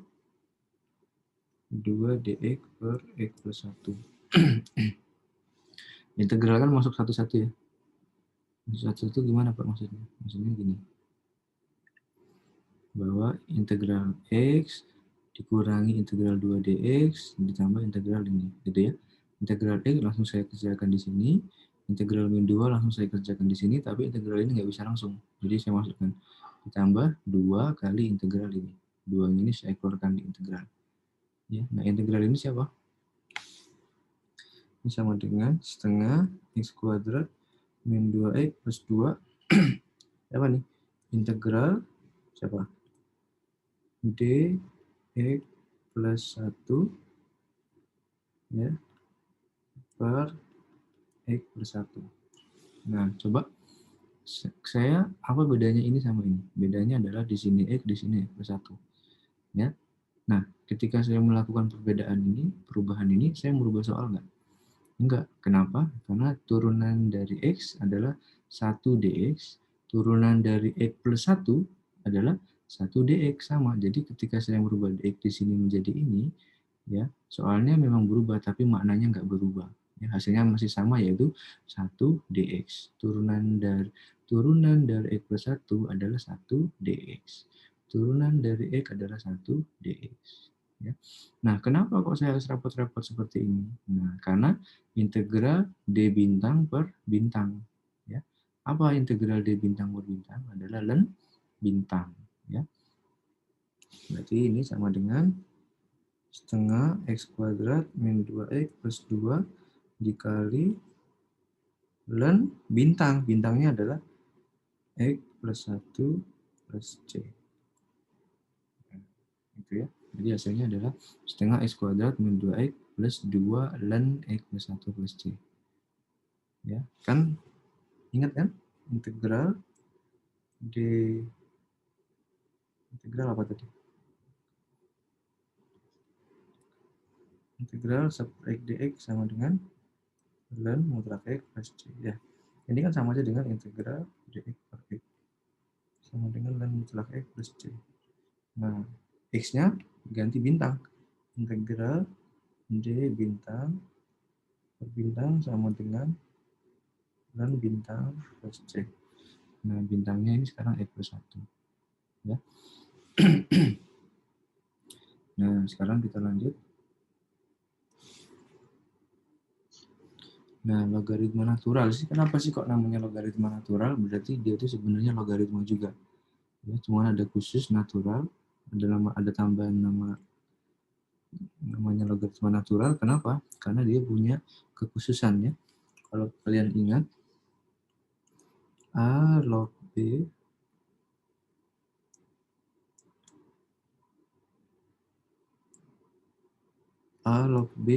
2 dx per X plus 1. Integral kan masuk satu-satu ya. Satu-satu gimana Pak maksudnya? Maksudnya gini. Bahwa integral X dikurangi integral 2 dx ditambah integral ini. Gitu ya. Integral X langsung saya kerjakan di sini. Integral min 2 langsung saya kerjakan di sini. Tapi integral ini nggak bisa langsung. Jadi saya masukkan. Ditambah 2 kali integral ini. 2 ini saya keluarkan di integral. Ya, nah integral ini siapa? Ini sama dengan setengah X kuadrat min 2X plus 2. Apa nih? Integral siapa? Dx plus 1 ya, per X plus 1. Nah, coba saya apa bedanya ini sama ini? Bedanya adalah di sini X, di sini X plus 1. Ya. Nah, ketika saya melakukan perbedaan ini, perubahan ini, saya merubah soal nggak? Enggak. Kenapa? Karena turunan dari X adalah 1 dx, turunan dari X plus 1 adalah 1 dx, sama. Jadi ketika saya merubah dx di sini menjadi ini, ya soalnya memang berubah, tapi maknanya nggak berubah. Ya, hasilnya masih sama, yaitu 1 dx. Turunan dari X plus 1 adalah 1 dx. Turunan dari X adalah 1 dx. Ya. Nah, kenapa kok saya harus repot-repot seperti ini? Nah, karena integral D bintang per bintang. Ya. Apa integral D bintang per bintang? Adalah len bintang. Ya. Berarti ini sama dengan setengah X kuadrat min 2X plus 2 dikali len bintang. Bintangnya adalah X plus 1 plus C. Gitu ya. Jadi hasilnya adalah setengah X kuadrat min 2X plus 2 len X plus 1 plus C. Ya, kan ingat kan? Integral D, integral apa tadi? Integral sub X dx sama dengan len mutlak X plus C. Ya, ini kan sama aja dengan integral dx per X sama dengan len mutlak X plus C. Nah, X-nya ganti bintang. Integral D bintang per bintang sama dengan len bintang plus C. Nah, bintangnya ini sekarang X plus 1. Ya. Nah, sekarang kita lanjut. Nah, logaritma natural sih, kenapa sih kok namanya logaritma natural? Berarti dia itu sebenarnya logaritma juga. Ya, cuma ada khusus natural, ada tambahan namanya logaritma natural. Kenapa? Karena dia punya kekhususannya. Kalau kalian ingat, A log B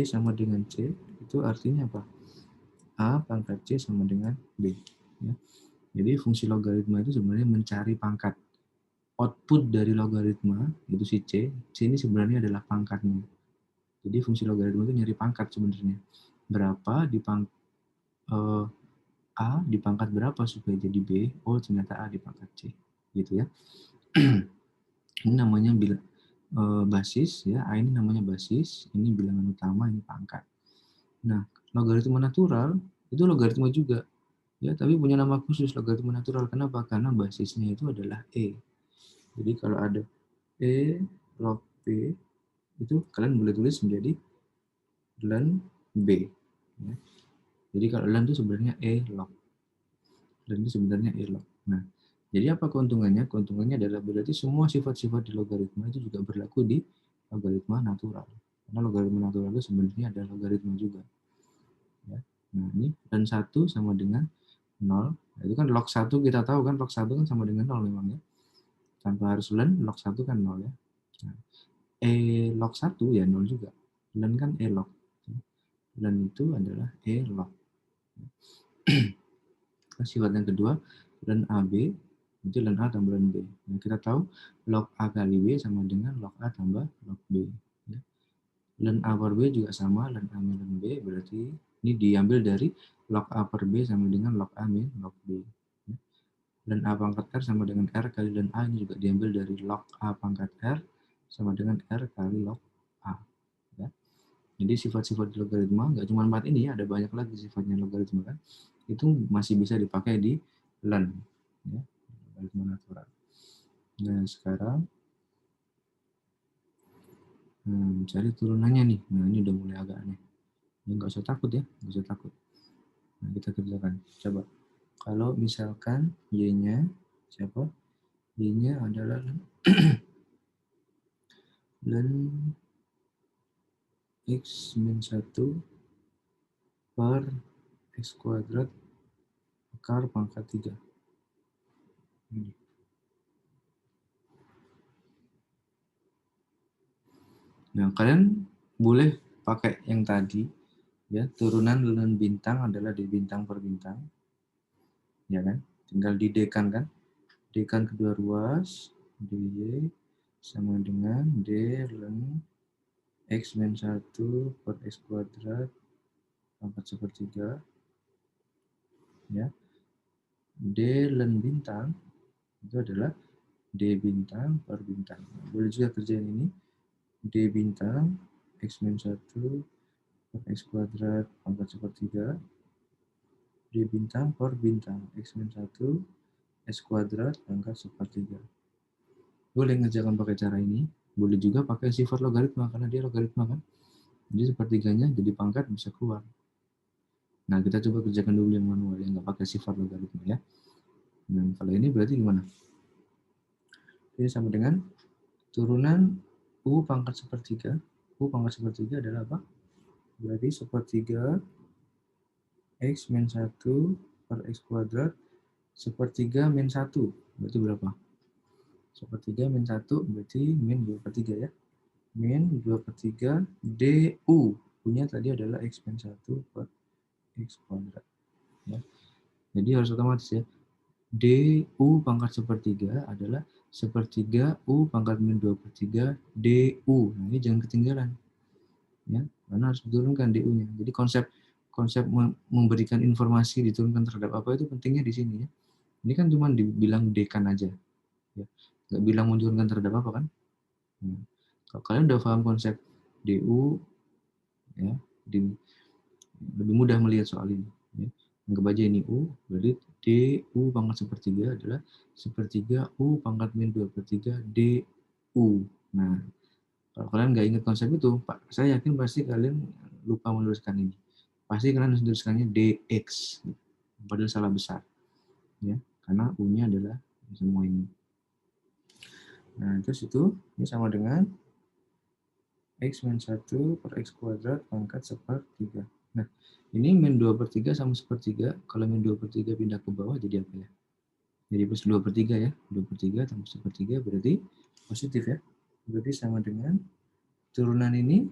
sama dengan C, itu artinya apa? A pangkat C sama dengan B. Ya. Jadi fungsi logaritma itu sebenarnya mencari pangkat. Output dari logaritma, itu si C ini sebenarnya adalah pangkatnya. Jadi fungsi logaritma itu nyari pangkat sebenarnya. Berapa A dipangkat berapa supaya jadi B? Oh, ternyata A dipangkat C. Gitu ya. Ini namanya basis ya. A ini namanya basis, ini bilangan utama, ini pangkat. Nah, logaritma natural itu logaritma juga. Ya, tapi punya nama khusus logaritma natural. Kenapa? Karena basisnya itu adalah E. Jadi kalau ada E log B, itu kalian boleh tulis menjadi len B. Ya. Jadi kalau len itu sebenarnya E log. Len itu sebenarnya E log. Nah, jadi apa keuntungannya? Keuntungannya adalah berarti semua sifat-sifat di logaritma itu juga berlaku di logaritma natural. Karena logaritma natural itu sebenarnya adalah logaritma juga. Ya. Nah, ini len 1 sama dengan 0. Nah, itu kan log 1 kita tahu kan, log 1 kan sama dengan 0 memang ya. Tanpa harus len, log 1 kan 0 ya. Nah, E log 1 ya 0 juga. Len kan E log. Len itu adalah E log. Sifat yang kedua, len AB, itu len A tambah len B. Nah, kita tahu log A kali B sama dengan log A tambah log B. Ya. Len A per B juga sama, len A min len B, berarti ini diambil dari log A per B sama dengan log A min log B. Ya. Len A pangkat R sama dengan R kali len A, ini juga diambil dari log A pangkat R sama dengan R kali log A. Ya. Jadi sifat-sifat logaritma nggak cuma 4 ini ya, ada banyak lagi sifatnya logaritma kan. Itu masih bisa dipakai di len, ya, logaritma natural. Nah, sekarang cari turunannya nih. Nah, ini udah mulai agak aneh. Ya, nggak usah takut ya, nggak usah takut. Nah, kita kerjakan. Coba. Kalau misalkan Y-nya siapa? Y-nya adalah len X min 1 per X kuadrat akar pangkat 3. Ini. Nah, kalian boleh pakai yang tadi, ya, turunan len bintang adalah di bintang per bintang. Ya kan? Tinggal didekan kan? Dekan kedua ruas, dy sama dengan d ln x min 1 per x kuadrat pangkat sepertiga. Ya. D ln bintang itu adalah D bintang per bintang. Boleh juga kerjain ini. D bintang x min 1 per x kuadrat pangkat sepertiga. D bintang per bintang x min 1 x kuadrat pangkat sepertiga. Boleh ngerjakan pakai cara ini. Boleh juga pakai sifat logaritma karena dia logaritma kan. Jadi sepertiganya jadi pangkat bisa keluar. Nah, kita coba kerjakan dulu yang manual yang nggak pakai sifat logaritma ya. Dan kalau ini berarti gimana? Ini sama dengan turunan U pangkat sepertiga. U pangkat sepertiga adalah apa? Berarti sepertiga X min 1 per X kuadrat sepertiga min 1. Berarti berapa? Sepertiga min 1 berarti min 2 per 3 ya. Min 2 per 3 DU. U-nya tadi adalah X min 1 per X kuadrat. Ya. Jadi harus otomatis ya. DU pangkat sepertiga adalah sepertiga U pangkat min 2 per 3 DU. Nah, ini jangan ketinggalan. Ya, karena harus diturunkan DU-nya. Jadi konsep memberikan informasi diturunkan terhadap apa itu pentingnya di sini ya. Ini kan cuma dibilang dekan aja. Ya. Nggak bilang menurunkan terhadap apa kan. Ya. Kalau kalian udah paham konsep DU, ya, lebih mudah melihat soal ini. Ya. Anggap aja ini U, berarti DU pangkat sepertiga adalah sepertiga U pangkat min 2 per 3 DU. Nah, kalau kalian nggak ingat konsep itu, Pak, saya yakin pasti kalian lupa menuliskan ini. Pasti kalian harus menuliskannya DX. Padahal salah besar. Ya, karena U-nya adalah semua ini. Nah, terus itu, ini sama dengan X min 1 per X kuadrat pangkat sepertiga. Nah, ini min 2 per 3 sama sepertiga. Kalau min 2 per 3 pindah ke bawah, jadi apa ya? Jadi plus 2 per 3 ya. 2 per 3 tambah sepertiga berarti positif ya. Berarti sama dengan turunan ini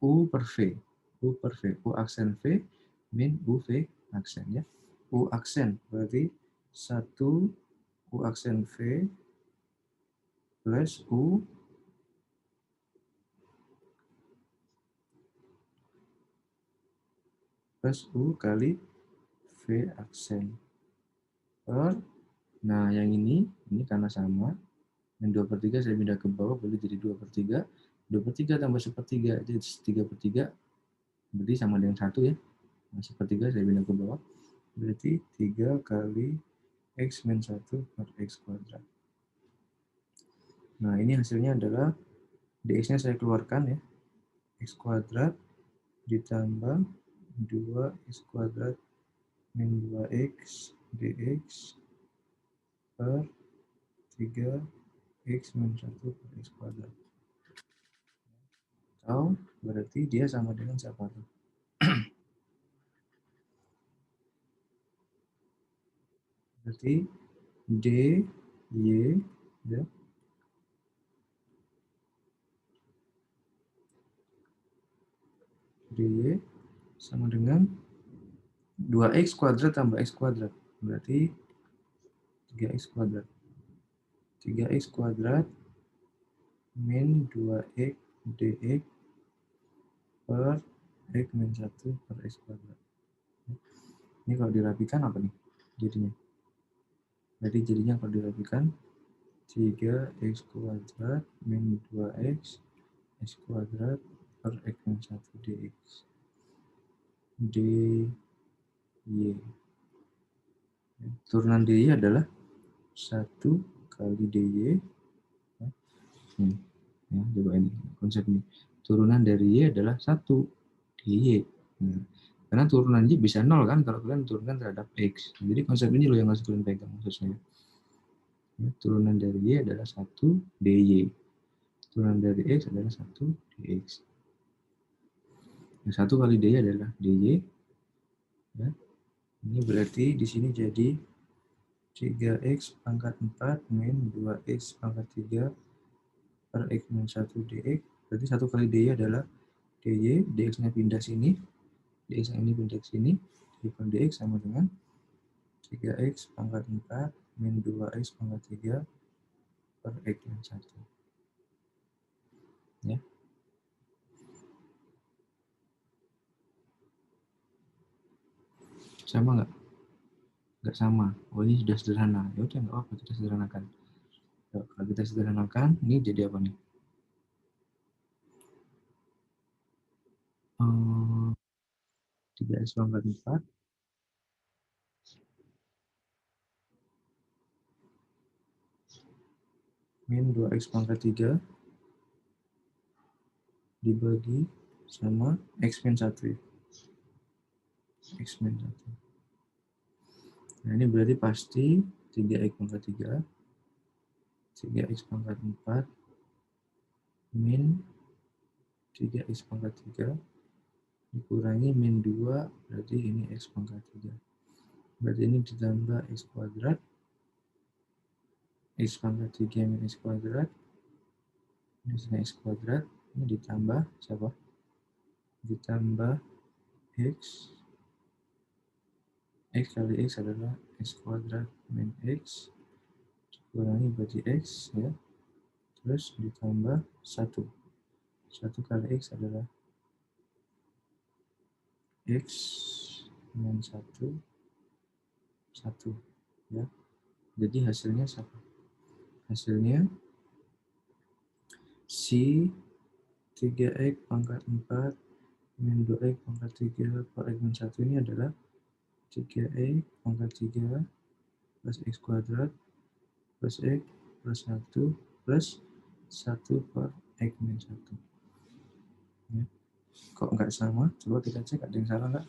U per V. U per V. U aksen V min U V aksen ya. U aksen berarti 1 U aksen V plus U kali V aksen per, nah yang ini karena sama, yang 2 per 3 saya pindah ke bawah, berarti jadi 2 per 3, 2 per 3 tambah sepertiga, jadi 3 per 3, berarti sama dengan 1 ya, nah, sepertiga saya pindah ke bawah, berarti 3 kali X min 1 per X kuadrat. Nah ini hasilnya adalah, dx-nya saya keluarkan ya, X kuadrat ditambah 2X kuadrat min 2X dx per 3X min 1 per X kuadrat. Atau berarti dia sama dengan siapa tuh? Berarti dy ya, dy sama dengan 2x kuadrat tambah x kuadrat. Berarti 3x kuadrat. 3x kuadrat min 2x dx per x min 1 per x kuadrat. Ini kalau dirapikan apa nih jadinya? Berarti jadinya kalau dirapikan 3x kuadrat min 2x x kuadrat per x min 1 dx dy. Turunan dy adalah 1 kali dy. Nih, ya, coba ini konsep ini. Turunan dari y adalah 1 dy. Nah, karena turunan y bisa 0 kan kalau kalian turunkan terhadap x. Jadi konsep ini loh yang harus kalian pegang maksud saya. Ya, turunan dari y adalah 1 dy. Turunan dari x adalah 1 dx. Nah, 1 kali dy adalah dy. Ya. Ini berarti di sini jadi 3x pangkat 4 min 2x pangkat 3 per x min 1 dx. Berarti 1 kali dy adalah dy, dx-nya pindah sini, dx ini pindah ke sini, dx sama dengan 3x pangkat 4 min 2x pangkat 3 per x min 1. Ya. Sama nggak? Nggak sama. Oh, ini sudah sederhana. Ya udah, nggak apa-apa, kita sederhanakan. Kalau kita sederhanakan, ini jadi apa nih? 3x pangkat 4 min 2x pangkat 3 dibagi sama x min 1. X min 1. Nah, ini berarti pasti 3x pangkat 3, 3x pangkat 4 min 3x pangkat 3 dikurangi min 2, berarti ini x pangkat 3. Berarti ini ditambah x kuadrat, x pangkat 3 min x kuadrat, ini sini x kuadrat, ini ditambah siapa? Ditambah x kali x adalah x kuadrat min x dikurangi berarti x, ya, terus ditambah 1 kali x adalah x min 1 ya. Jadi hasilnya siapa? Hasilnya si 3x pangkat 4 min 2x pangkat 3 per x min 1 ini adalah 3x pangkat 3 plus x kuadrat plus x plus 1 plus 1 per x min 1. Ya. Kok nggak sama? Coba kita cek, ada yang salah nggak?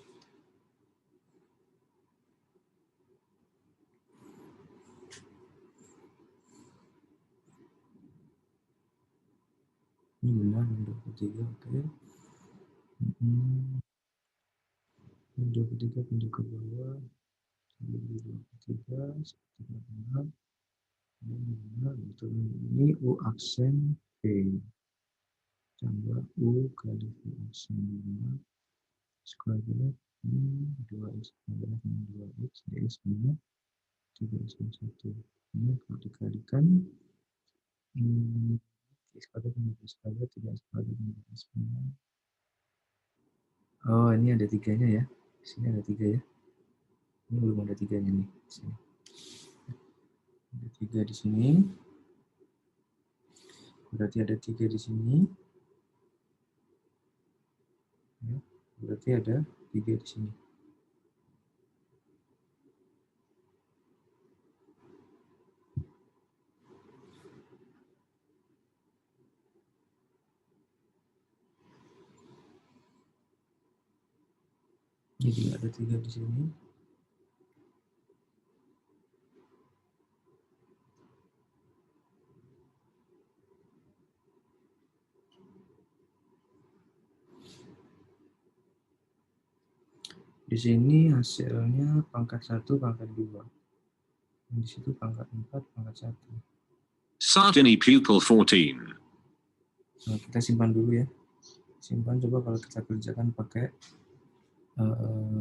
Ini benar, 23, oke. Ini 23 pindah ke bawah, 23, 1,6. Ini benar, betul. Ini U aksen V tambah U kali V aksen 5 kuadrat ini 2x kuadrat min 2x dx minus 3x min 1. Ini kalau dikalikan x kuadrat min x kuadrat 3x kuadrat min x minus. Oh, ini ada 3-nya ya. Di sini ada 3 ya. Ini belum ada 3-nya nih. Di sini. Ada 3 di sini. Berarti ada 3 di sini. Ya, berarti ada 3 di sini. Jadi ada 3 di sini. Di sini hasilnya pangkat 1, pangkat 2. Di situ pangkat 4, pangkat 1. Sardini pupil 14. Nah, kita simpan dulu ya. Simpan, coba kalau kita kerjakan pakai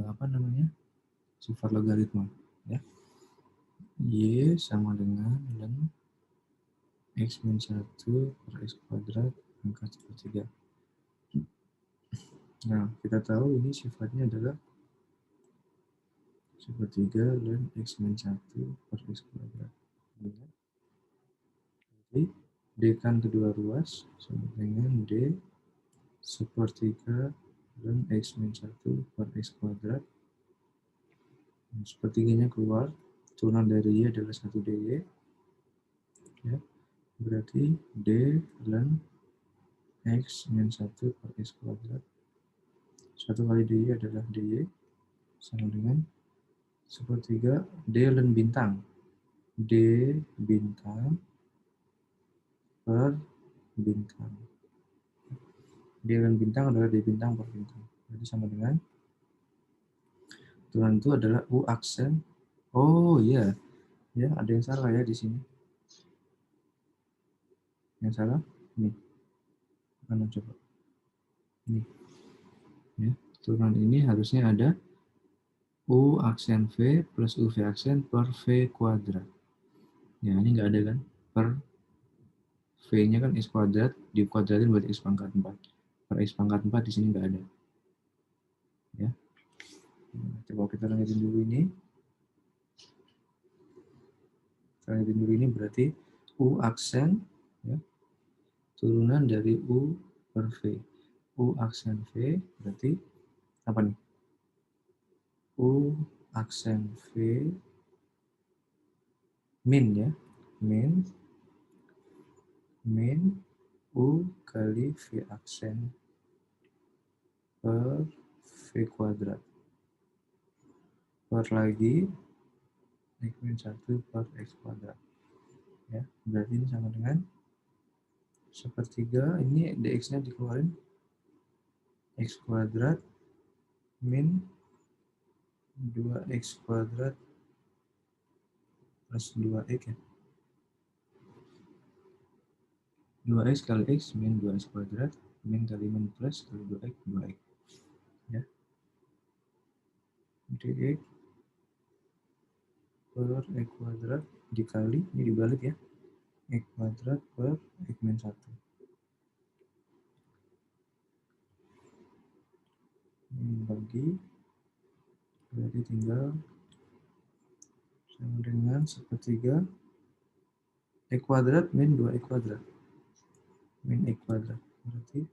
apa namanya? Sifat logaritma, ya. Y sama dengan ln x min 1 per x kuadrat pangkat 3. Nah, kita tahu ini sifatnya adalah sepertiga ln x min 1 per x kuadrat. Jadi, D kan kedua ruas sama dengan D sepertiga ln x min 1 per x kuadrat. Sepertiganya keluar, turunan dari Y adalah 1 dy. Ya, berarti D ln x min 1 per x kuadrat. 1 kali dy adalah dy sama dengan sepertiga D ln bintang. D bintang per bintang. D ln bintang adalah D bintang per bintang. Jadi sama dengan turunan itu adalah U aksen. Oh iya, ya ada yang salah ya di sini. Yang salah ini. Mana coba? Ini. Ya, turunan ini harusnya ada U aksen V plus UV aksen per V kuadrat. Ya, ini nggak ada kan? Per V-nya kan X kuadrat, dikuadratin buat X pangkat 4. Per X pangkat 4 di sini nggak ada. Ya. Coba kita lanjutin dulu ini. Kita lanjutin dulu ini berarti U aksen, ya, turunan dari U per V. U aksen V berarti apa nih? U aksen V min ya, min U kali V aksen per V kuadrat per lagi X min 1 per X kuadrat. Ya, berarti ini sama dengan sepertiga, ini dx-nya dikeluarin, X kuadrat min 2X kuadrat plus 2X ya. 2X kali X min 2X kuadrat min kali min plus kali 2X 2X ya. dx per X kuadrat dikali, ini dibalik ya, X kuadrat per X min 1. Ini bagi, berarti tinggal sama dengan sepertiga X kuadrat min 2X kuadrat min X kuadrat, berarti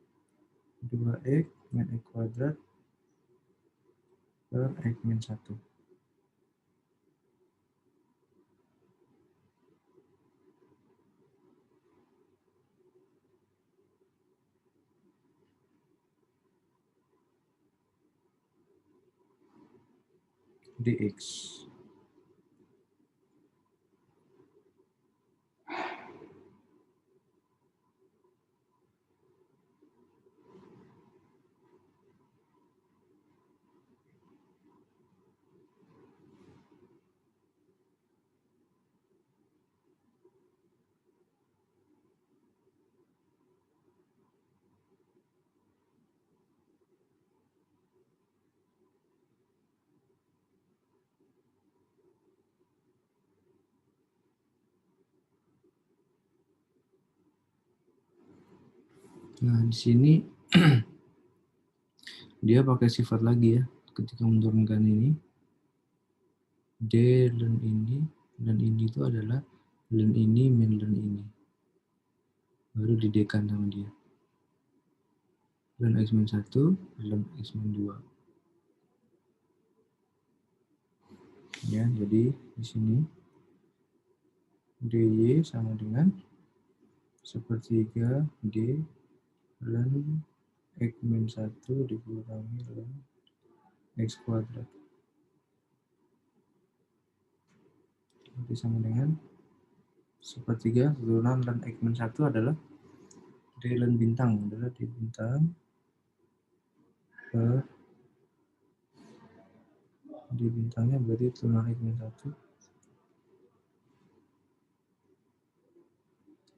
2X min X kuadrat per X min 1. dx. Nah, di sini dia pakai sifat lagi ya, ketika menurunkan ini, D ln ini itu adalah ln ini min ln ini. Baru didekan sama dia. Ln X min 1, ln X min 2. Ya, jadi di sini dy sama dengan sepertiga D ln X min 1 dikurangi ln X kuadrat. Jadi sama dengan sepertiga turunan ln X min 1 adalah D ln bintang, adalah D bintang per D bintangnya berarti turunan X min 1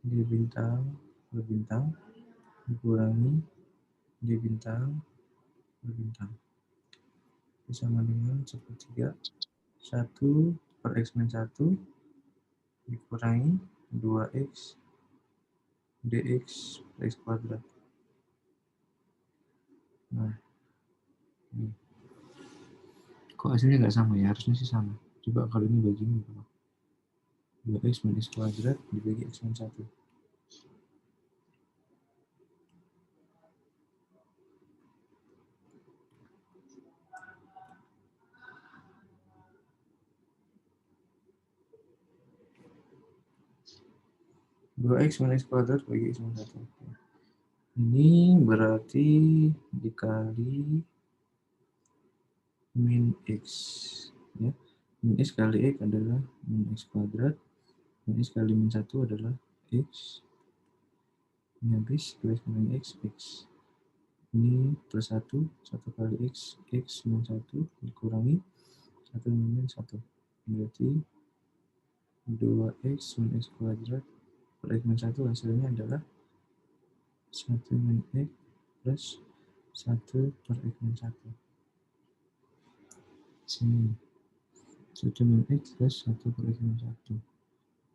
D bintang per bintang dikurangi D bintang per bintang. Sama dengan sepertiga 1 per X min 1 dikurangi 2X dx per X kuadrat. Nah, ini. Kok hasilnya nggak sama ya? Harusnya sih sama. Coba kalau ini bagi ini berapa? 2X min X kuadrat dibagi X min 1. 2X min X kuadrat bagi X min 1. Ini berarti dikali min X. Ya. Min X kali X adalah min X kuadrat. Min X kali min 1 adalah X. Ini habis, plus min X, X. Ini plus 1, 1 kali X, X min 1 dikurangi 1 min 1. Berarti 2X min X kuadrat per X min 1 hasilnya adalah 1 min X plus 1 per X min 1. Sini 1 min X plus 1 per X min 1.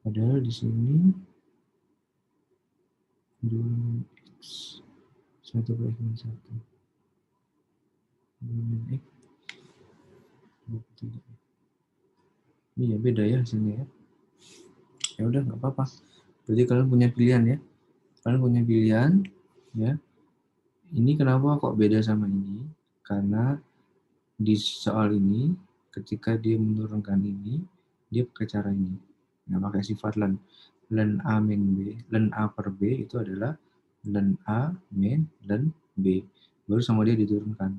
Padahal di sini 2 min X 1 per X min 1. 2 min X 23. Iya beda ya hasilnya ya. Ya udah nggak apa-apa. Berarti kalian punya pilihan ya. Kalian punya pilihan ya. Ini kenapa kok beda sama ini? Karena di soal ini ketika dia menurunkan ini, dia pakai cara ini. Nah, pakai sifat len. Len A min B, len A per B itu adalah len A min len B. Baru sama dia diturunkan.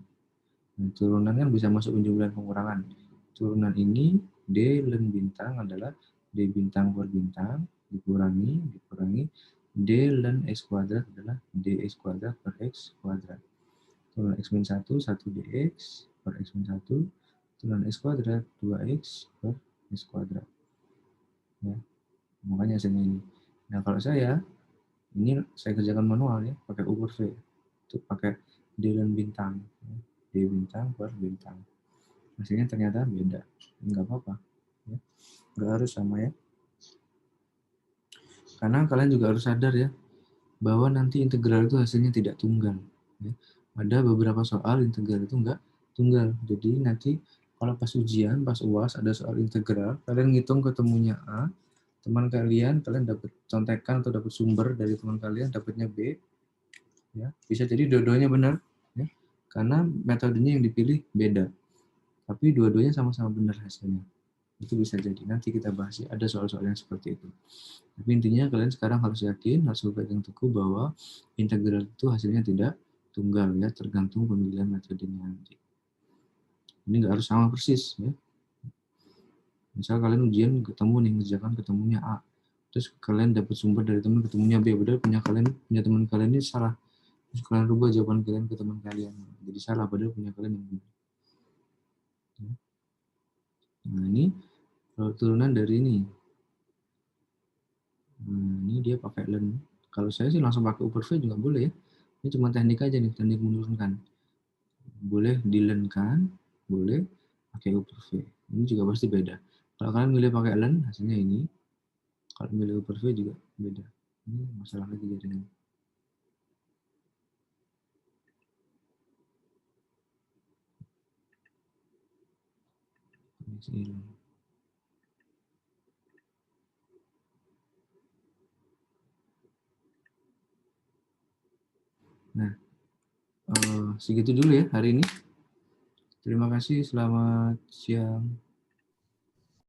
Nah, turunan kan bisa masuk penjumlahan pengurangan. Turunan ini D len bintang adalah D bintang per bintang dikurangi D len X kuadrat adalah dx kuadrat per X kuadrat. Turunan X min 1, 1 dx per X min 1. Turunan X kuadrat, 2X per X kuadrat. Ya, makanya hasilnya ini. Nah, kalau ini saya kerjakan manual ya, pakai U per V. Itu pakai D len bintang. D bintang per bintang. Hasilnya ternyata beda. Enggak apa-apa. Ya. Enggak harus sama ya. Karena kalian juga harus sadar ya, bahwa nanti integral itu hasilnya tidak tunggal. Ya. Ada beberapa soal integral itu enggak tunggal. Jadi nanti kalau pas ujian, pas UAS ada soal integral, kalian ngitung ketemunya A, teman kalian dapat contekan atau dapat sumber dari teman kalian, dapatnya B, ya bisa jadi dua-duanya benar, ya, karena metodenya yang dipilih beda, tapi dua-duanya sama-sama benar hasilnya. Itu bisa jadi. Nanti kita bahas ya, ada soal-soal yang seperti itu. Tapi intinya kalian sekarang harus yakin, harus berpegang teguh bahwa integral itu hasilnya tidak tunggal ya, tergantung pemilihan metodenya nanti. Ini nggak harus sama persis ya. Misal kalian ujian ketemu nih, ngerjakan ketemunya A, terus kalian dapat sumber dari teman ketemunya B, padahal punya teman kalian ini salah, terus kalian rubah jawaban kalian ke teman kalian, jadi salah padahal punya kalian yang benar. Nah ini kalau turunan dari ini, nah, ini dia pakai len. Kalau saya sih langsung pakai U per V juga boleh ya. Ini cuma teknik aja nih, teknik menurunkan. Boleh dilenkan, boleh pakai U per V. Ini juga pasti beda. Kalau kalian milih pakai len, hasilnya ini. Kalau milih U per V juga beda. Ini masalah lagi jadinya. Nah, segitu dulu ya hari ini. Terima kasih, selamat siang.